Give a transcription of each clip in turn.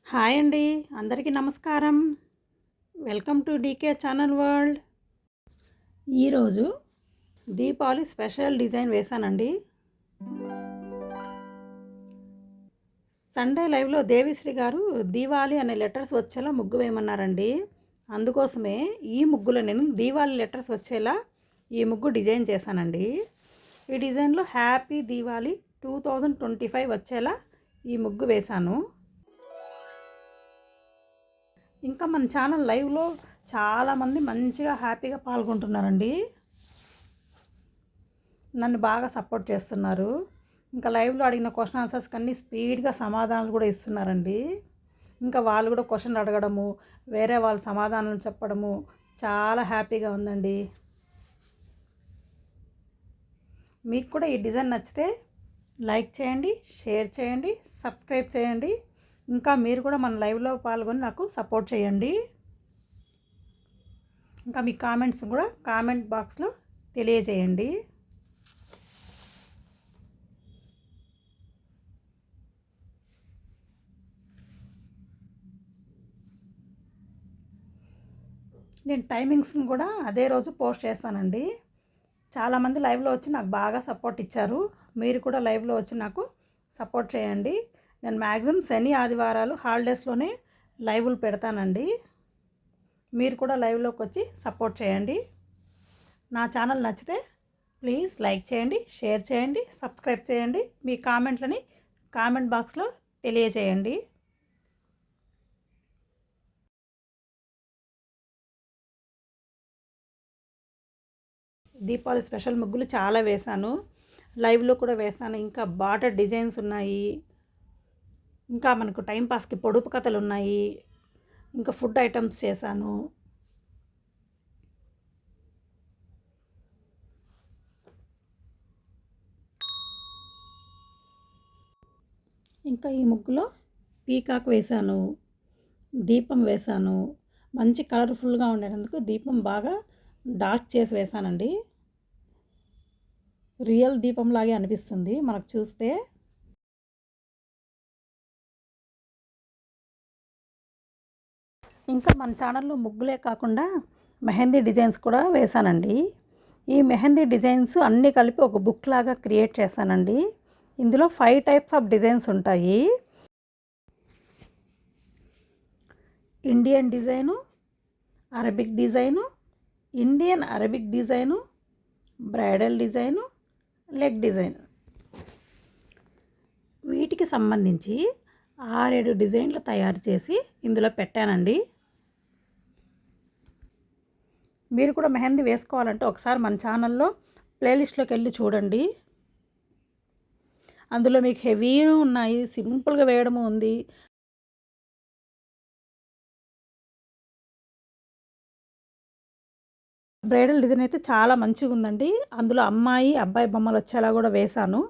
Hi అండి. అందరికీ నమస్కారం. Welcome to DK channel world. ఈరోజు దీపావళి స్పెషల్ డిజైన్ వేశానండి. సండే లైవ్లో దేవిశ్రీ గారు దీవాలి అనే లెటర్స్ వచ్చేలా ముగ్గు వేయమన్నారండి. అందుకోసమే ఈ ముగ్గులో నేను దీవాలి లెటర్స్ వచ్చేలా ఈ ముగ్గు డిజైన్ చేశానండి. ఈ డిజైన్లో హ్యాపీ దీవాలి 2025 వచ్చేలా ఈ ముగ్గు వేశాను. ఇంకా మన ఛానల్ లైవ్లో చాలామంది మంచిగా హ్యాపీగా పాల్గొంటున్నారండి. నన్ను బాగా సపోర్ట్ చేస్తున్నారు. ఇంకా లైవ్లో అడిగిన క్వశ్చన్ ఆన్సర్స్కి అన్నీ స్పీడ్గా సమాధానాలు కూడా ఇస్తున్నారండి. ఇంకా వాళ్ళు కూడా క్వశ్చన్ అడగడము, వేరే వాళ్ళ సమాధానం చెప్పడము చాలా హ్యాపీగా ఉందండి. మీకు కూడా ఈ డిజైన్ నచ్చితే లైక్ చేయండి, షేర్ చేయండి, సబ్స్క్రైబ్ చేయండి. ఇంకా మీరు కూడా మన లైవ్లో పాల్గొని నాకు సపోర్ట్ చేయండి. ఇంకా మీ కామెంట్స్ కూడా కామెంట్ బాక్స్లో తెలియజేయండి. నేను టైమింగ్స్ని కూడా అదే రోజు పోస్ట్ చేస్తానండి. చాలామంది లైవ్లో వచ్చి నాకు బాగా సపోర్ట్ ఇచ్చారు. మీరు కూడా లైవ్లో వచ్చి నాకు సపోర్ట్ చేయండి. నేను మ్యాక్సిమం శని ఆదివారాలు హాలిడేస్లోనే లైవ్లు పెడతానండి. మీరు కూడా లైవ్లోకి వచ్చి సపోర్ట్ చేయండి. నా ఛానల్ నచ్చితే ప్లీజ్ లైక్ చేయండి, షేర్ చేయండి, సబ్స్క్రైబ్ చేయండి. మీ కామెంట్లని కామెంట్ బాక్స్లో తెలియజేయండి. దీపావళి స్పెషల్ ముగ్గులు చాలా వేశాను. లైవ్లో కూడా వేశాను. ఇంకా బార్డర్ డిజైన్స్ ఉన్నాయి. ఇంకా మనకు టైంపాస్కి పొడుపు కథలు ఉన్నాయి. ఇంకా ఫుడ్ ఐటమ్స్ చేశాను. ఇంకా ఈ ముగ్గులో పీకాక్ వేశాను, దీపం వేశాను. మంచి కలర్ఫుల్గా ఉండేందుకు దీపం బాగా డార్క్ చేసి వేశానండి. రియల్ దీపంలాగే అనిపిస్తుంది మనకు చూస్తే. ఇంకా మన ఛానల్లో ముగ్గులే కాకుండా మెహందీ డిజైన్స్ కూడా వేశానండి. ఈ మెహందీ డిజైన్స్ అన్నీ కలిపి ఒక బుక్ లాగా క్రియేట్ చేశానండి. ఇందులో 5 టైప్స్ ఆఫ్ డిజైన్స్ ఉంటాయి. Indian design, Arabic design, Indian Arabic design, bridal design, leg design. వీటికి సంబంధించి 6-7 డిజైన్లు తయారు చేసి ఇందులో పెట్టానండి. మీరు కూడా మెహందీ వేసుకోవాలంటే ఒకసారి మన ఛానల్లో ప్లేలిస్ట్లోకి వెళ్ళి చూడండి. అందులో మీకు హెవీను ఉన్నాయి, సింపుల్గా వేయడము ఉంది. బ్రైడల్ డిజైన్ అయితే చాలా మంచిగా ఉందండి. అందులో అమ్మాయి అబ్బాయి బొమ్మలు వచ్చేలా కూడా వేశాను.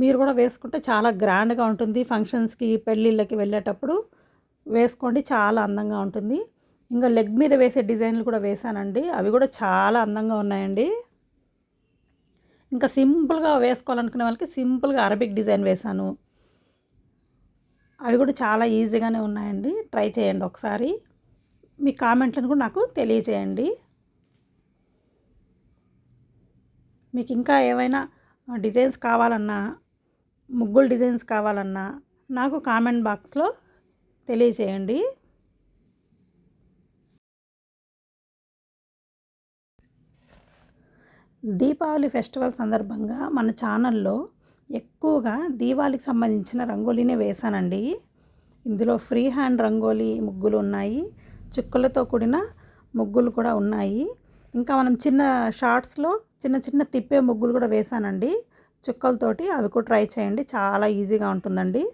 మీరు కూడా వేసుకుంటే చాలా గ్రాండ్గా ఉంటుంది. ఫంక్షన్స్కి పెళ్ళిళ్ళకి వెళ్ళేటప్పుడు వేసుకోండి, చాలా అందంగా ఉంటుంది. ఇంకా లెగ్ మీద వేసే డిజైన్లు కూడా వేశానండి. అవి కూడా చాలా అందంగా ఉన్నాయండి. ఇంకా సింపుల్గా వేసుకోవాలనుకునే వాళ్ళకి సింపుల్గా అరబిక్ డిజైన్ వేశాను. అవి కూడా చాలా ఈజీగానే ఉన్నాయండి. ట్రై చేయండి ఒకసారి. మీ కామెంట్లను కూడా నాకు తెలియచేయండి. మీకు ఇంకా ఏమైనా డిజైన్స్ కావాలన్నా, ముగ్గులు డిజైన్స్ కావాలన్నా నాకు కామెంట్ బాక్స్లో తెలియచేయండి. దీపావళి ఫెస్టివల్ సందర్భంగా మన ఛానల్లో ఎక్కువగా దీపావళికి సంబంధించిన రంగోలీనే వేశానండి. ఇందులో ఫ్రీ హ్యాండ్ రంగోలీ ముగ్గులు ఉన్నాయి, చుక్కలతో కూడిన ముగ్గులు కూడా ఉన్నాయి. ఇంకా మనం చిన్న షార్ట్స్లో చిన్న చిన్న తిప్పే ముగ్గులు కూడా వేశానండి చుక్కలతోటి. అవి కూడా ట్రై చేయండి, చాలా ఈజీగా ఉంటుందండి.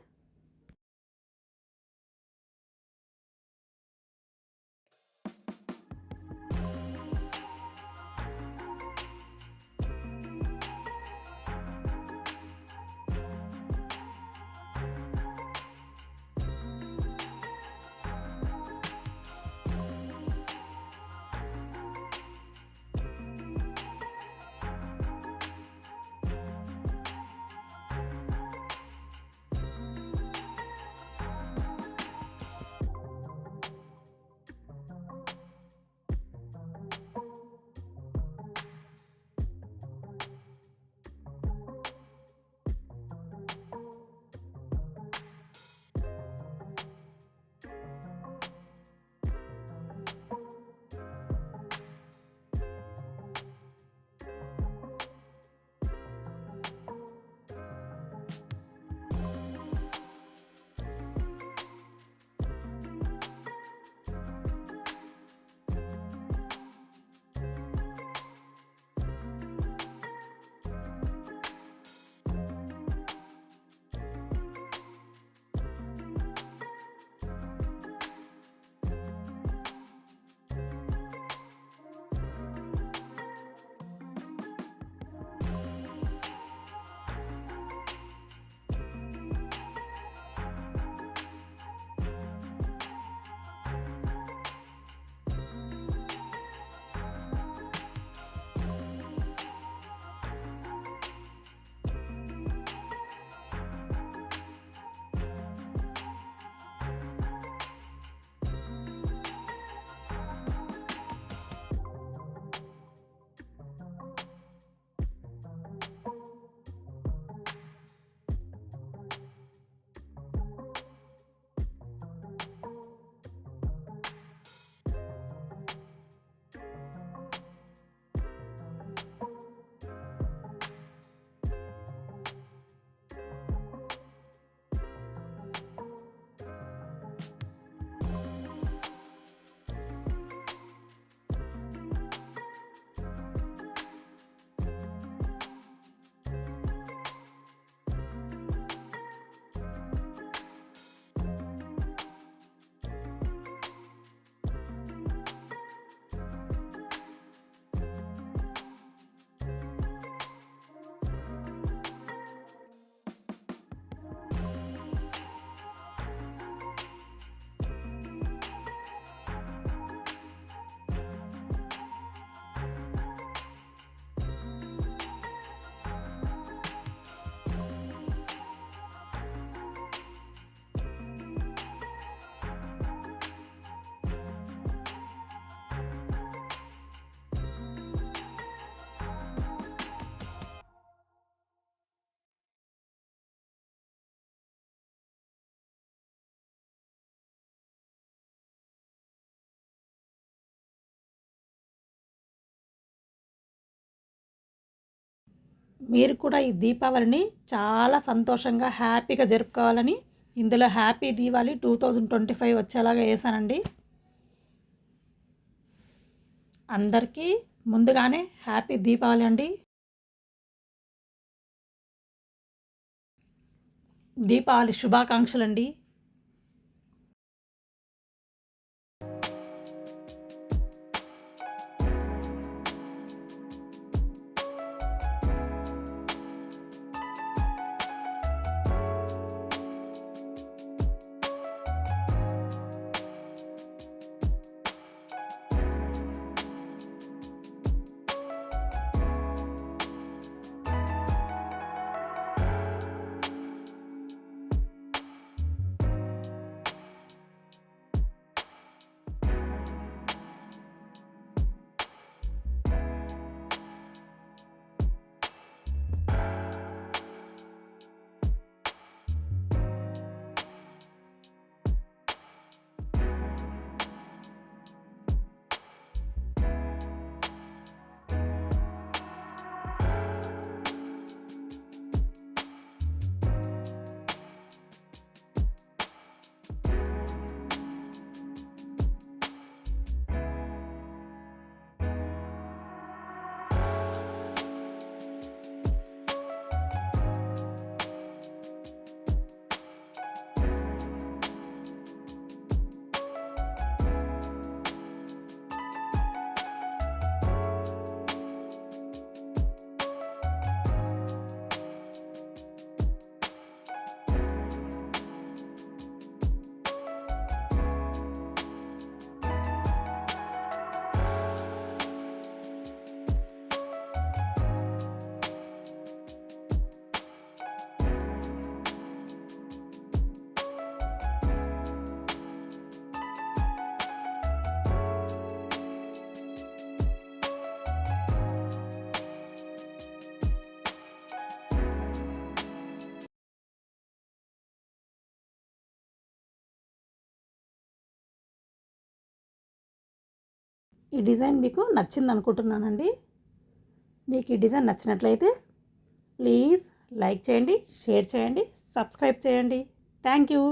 మీరు కూడా ఈ దీపావళిని చాలా సంతోషంగా హ్యాపీగా జరుపుకోవాలని ఇందులో హ్యాపీ దీవాలి 2025 వచ్చేలాగా వేసానండి. అందరికీ ముందుగానే హ్యాపీ దీపావళి అండి. దీపావళి శుభాకాంక్షలండి. ఈ డిజైన్ మీకు నచ్చింది అనుకుంటున్నానండి. మీకు ఈ డిజైన్ నచ్చినట్లయితే ప్లీజ్ లైక్ చేయండి, షేర్ చేయండి, సబ్స్క్రైబ్ చేయండి. Thank you.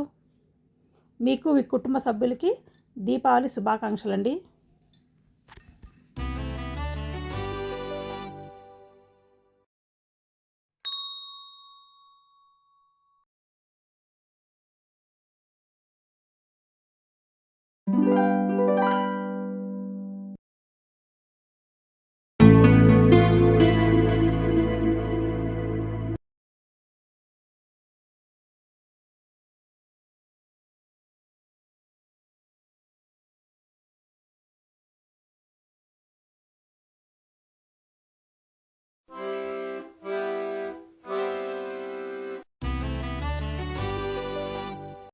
మీకు మీ కుటుంబ సభ్యులకి దీపావళి శుభాకాంక్షలండి.